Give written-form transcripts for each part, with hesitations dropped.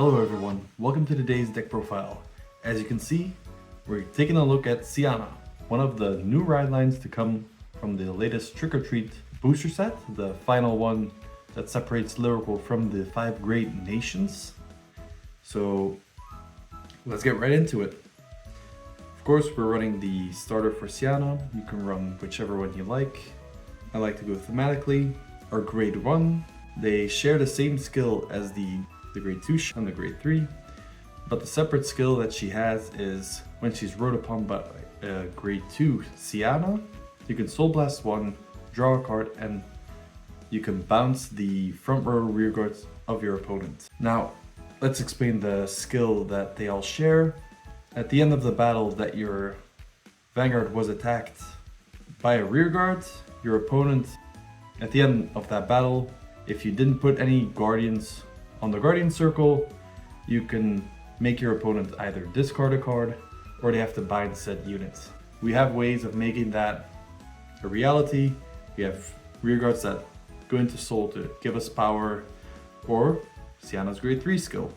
Hello everyone, welcome to today's deck profile. As you can see, we're taking a look at Siana, one of the new ride lines to come from the latest Trick or Treat booster set, the final one that separates Lyrical from the 5 great nations. So let's get right into it. Of course, we're running the starter for Siana. You can run whichever one you like. I like to go thematically. Our grade 1, they share the same skill as the grade 2 and the grade 3, but the separate skill that she has is when she's rode upon by grade 2 Siana, you can Soul Blast 1, draw a card, and you can bounce the front row rear guards of your opponent. Now, let's explain the skill that they all share. At the end of the battle that your Vanguard was attacked by a rear guard, your opponent, at the end of that battle, if you didn't put any Guardians on the Guardian Circle, you can make your opponent either discard a card or they have to bind said units. We have ways of making that a reality. We have rear guards that go into Soul to give us power, or Siana's grade 3 skill.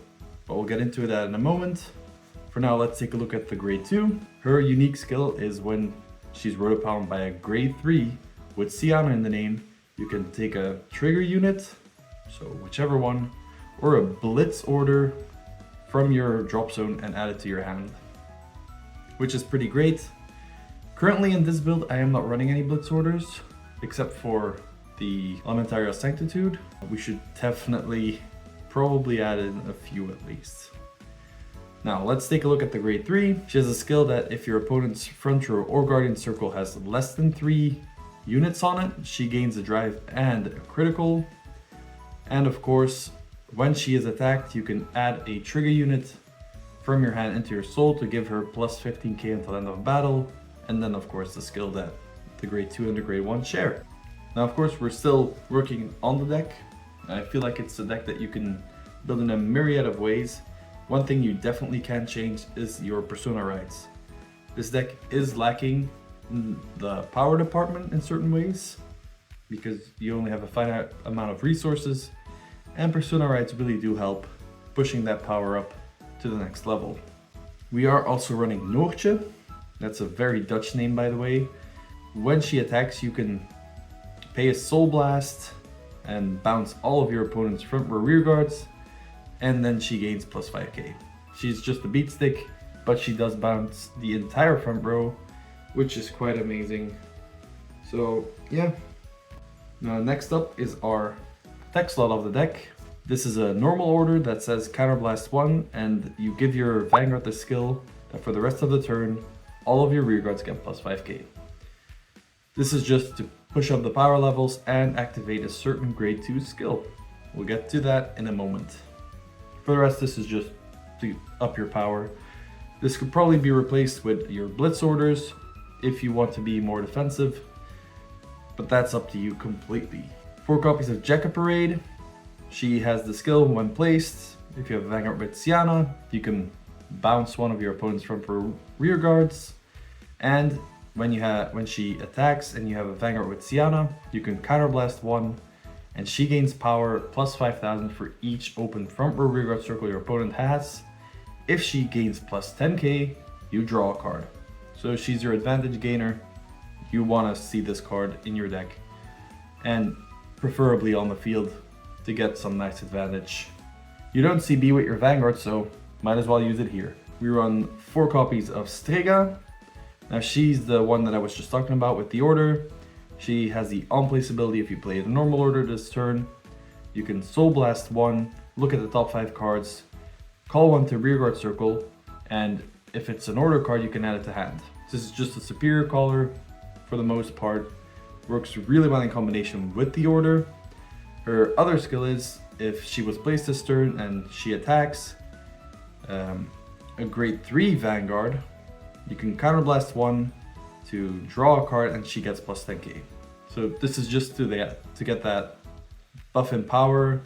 But we'll get into that in a moment. For now, let's take a look at the grade 2. Her unique skill is when she's rode upon by a grade 3 with Siana in the name, you can take a trigger unit, so whichever one, or a blitz order from your drop zone and add it to your hand, which is pretty great. Currently in this build, I am not running any blitz orders, except for the Elementario Sanctitude. We should definitely probably add in a few at least. Now let's take a look at the grade 3. She has a skill that if your opponent's front row or Guardian Circle has less than 3 units on it, she gains a drive and a critical. And of course, when she is attacked, you can add a trigger unit from your hand into your soul to give her plus 15k until the end of battle. And then of course the skill that the grade 2 and the grade 1 share. Now of course we're still working on the deck. I feel like it's a deck that you can build in a myriad of ways. One thing you definitely can't change is your persona rights. This deck is lacking in the power department in certain ways because you only have a finite amount of resources, and persona rights really do help pushing that power up to the next level. We are also running Noortje. That's a very Dutch name, by the way. When she attacks, you can pay a Soul Blast and bounce all of your opponent's front row rear guards, and then she gains plus 5k. She's just a beat stick, but she does bounce the entire front row, which is quite amazing. So yeah. Now next up is our tech slot of the deck. This is a normal order that says Counterblast 1, and you give your Vanguard the skill that for the rest of the turn, all of your rear guards get plus 5k. This is just to push up the power levels and activate a certain grade 2 skill. We'll get to that in a moment. For the rest, this is just to up your power. This could probably be replaced with your Blitz orders if you want to be more defensive, but that's up to you completely. 4 copies of Jekka Parade. She has the skill when placed. If you have Vanguard with Siana, you can bounce one of your opponent's front row rear guards. And when she attacks and you have a Vanguard with Siana, you can Counterblast 1, and she gains power plus 5,000 for each open front row rear guard circle your opponent has. If she gains plus 10k, you draw a card. So she's your advantage gainer. You want to see this card in your deck, and preferably on the field to get some nice advantage. You don't CB with your Vanguard, so might as well use it here. We run 4 copies of Strega. Now she's the one that I was just talking about with the order. She has the on-place ability. If you play the normal order this turn, you can Soul Blast 1, look at the top 5 cards, call one to rear guard circle, and if it's an order card, you can add it to hand. This is just a superior caller for the most part. Works really well in combination with the order. Her other skill is, if she was placed this turn and she attacks a grade 3 Vanguard, you can Counterblast 1 to draw a card and she gets plus 10k. So this is just to get that buff in power,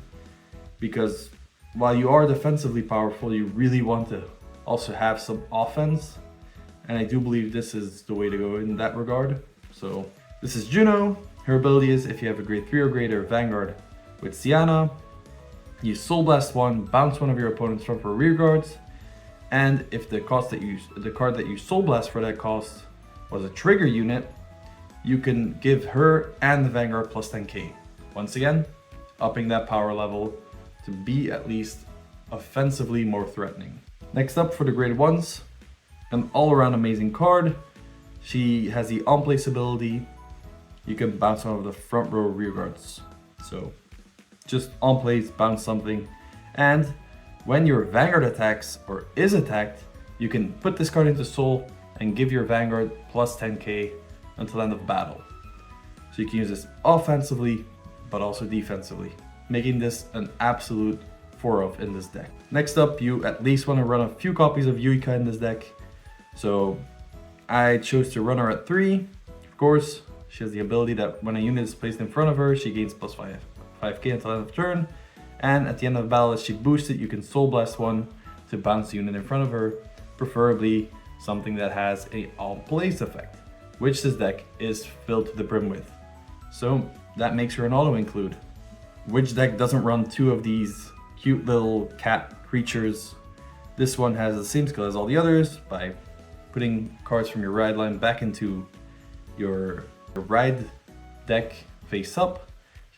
because while you are defensively powerful, you really want to also have some offense. And I do believe this is the way to go in that regard. So this is Juno. Her ability is if you have a grade 3 or greater Vanguard with Siana, You Soul Blast one, bounce one of your opponent's front row rear guards, and if the card that you Soul Blast for that cost was a trigger unit, you can give her and the Vanguard plus 10k. Once again, upping that power level to be at least offensively more threatening. Next up for the grade 1s, an all-around amazing card. She has the on-place ability. You can bounce one of the front row rear guards. So just on place, bounce something. And when your Vanguard attacks or is attacked, you can put this card into Soul and give your Vanguard plus 10k until end of battle. So you can use this offensively, but also defensively, making this an absolute 4-of in this deck. Next up, you at least want to run a few copies of Yuika in this deck. So I chose to run her at 3. Of course, she has the ability that when a unit is placed in front of her, she gains plus 5k until end of turn. And at the end of the battle, as she boosts it, you can Soul Blast one to bounce the unit in front of her, preferably something that has a on-place effect, which this deck is filled to the brim with. So that makes her an auto-include. Which deck doesn't run 2 of these cute little cat creatures? This one has the same skill as all the others by putting cards from your ride line back into your ride deck face up.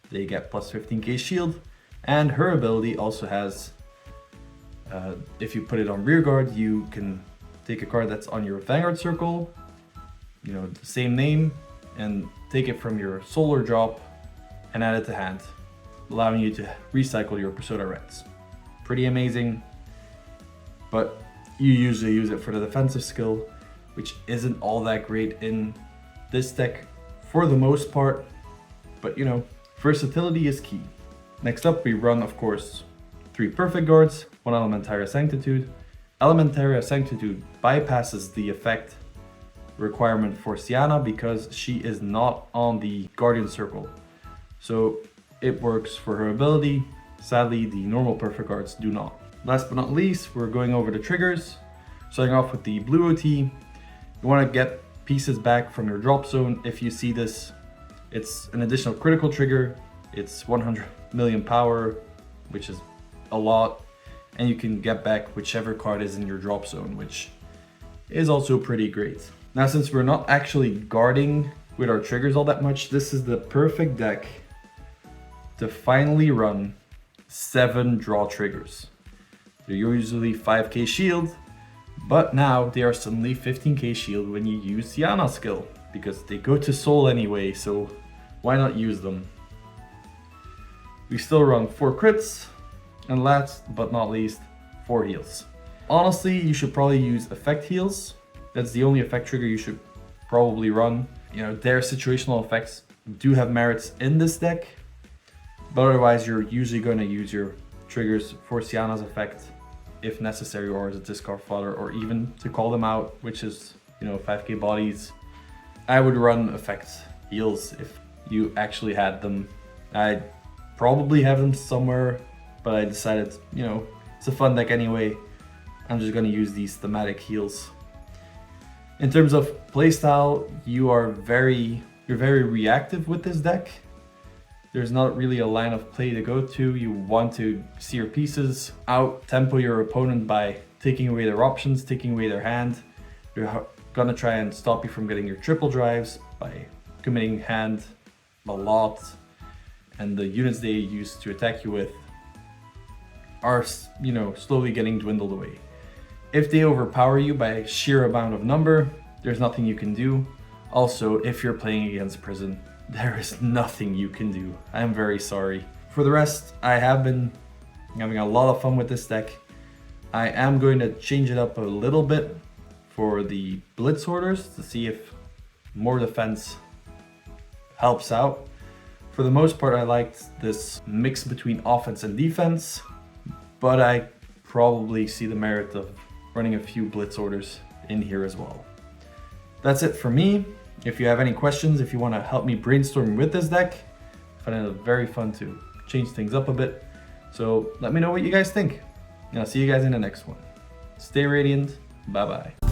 They get plus 15k shield, and her ability also has, if you put it on rear guard, you can take a card that's on your Vanguard circle, you know, the same name, and take it from your solar drop and add it to hand, allowing you to recycle your Persona Reds. Pretty amazing, but you usually use it for the defensive skill, which isn't all that great in this deck for the most part, but you know, versatility is key. Next up, we run, of course, 3 Perfect Guards, 1 Elementaria Sanctitude. Elementaria Sanctitude bypasses the effect requirement for Siana because she is not on the Guardian Circle. So it works for her ability. Sadly, the normal Perfect Guards do not. Last but not least, we're going over the triggers. Starting off with the blue OT. You want to get pieces back from your drop zone. If you see this, it's an additional critical trigger. It's 100 million power, which is a lot. And you can get back whichever card is in your drop zone, which is also pretty great. Now, since we're not actually guarding with our triggers all that much, this is the perfect deck to finally run 7 draw triggers. They're usually 5k shield, but now they are suddenly 15k shield when you use Siana's skill, because they go to soul anyway, so why not use them? We still run 4 crits, and last but not least, 4 heals. Honestly, you should probably use effect heals. That's the only effect trigger you should probably run. You know, their situational effects do have merits in this deck, but otherwise you're usually going to use your triggers for Siana's effect if necessary, or as a discard fodder, or even to call them out, which is, you know, 5k bodies. I would run effect heals if you actually had them. I probably have them somewhere, but I decided, you know, it's a fun deck anyway. I'm just going to use these thematic heals. In terms of playstyle, you're very reactive with this deck. There's not really a line of play to go to. You want to see your pieces out tempo your opponent by taking away their options, taking away their hand. They're gonna try and stop you from getting your triple drives by committing hand a lot, and the units they use to attack you with are, you know, slowly getting dwindled away. If they overpower you by sheer amount of number, there's nothing you can do. Also, if you're playing against Prison, there is nothing you can do. I'm very sorry. For the rest, I have been having a lot of fun with this deck. I am going to change it up a little bit for the Blitz orders to see if more defense helps out. For the most part, I liked this mix between offense and defense, but I probably see the merit of running a few Blitz orders in here as well. That's it for me. If you have any questions, if you want to help me brainstorm with this deck, I find it very fun to change things up a bit. So let me know what you guys think, and I'll see you guys in the next one. Stay radiant. Bye bye.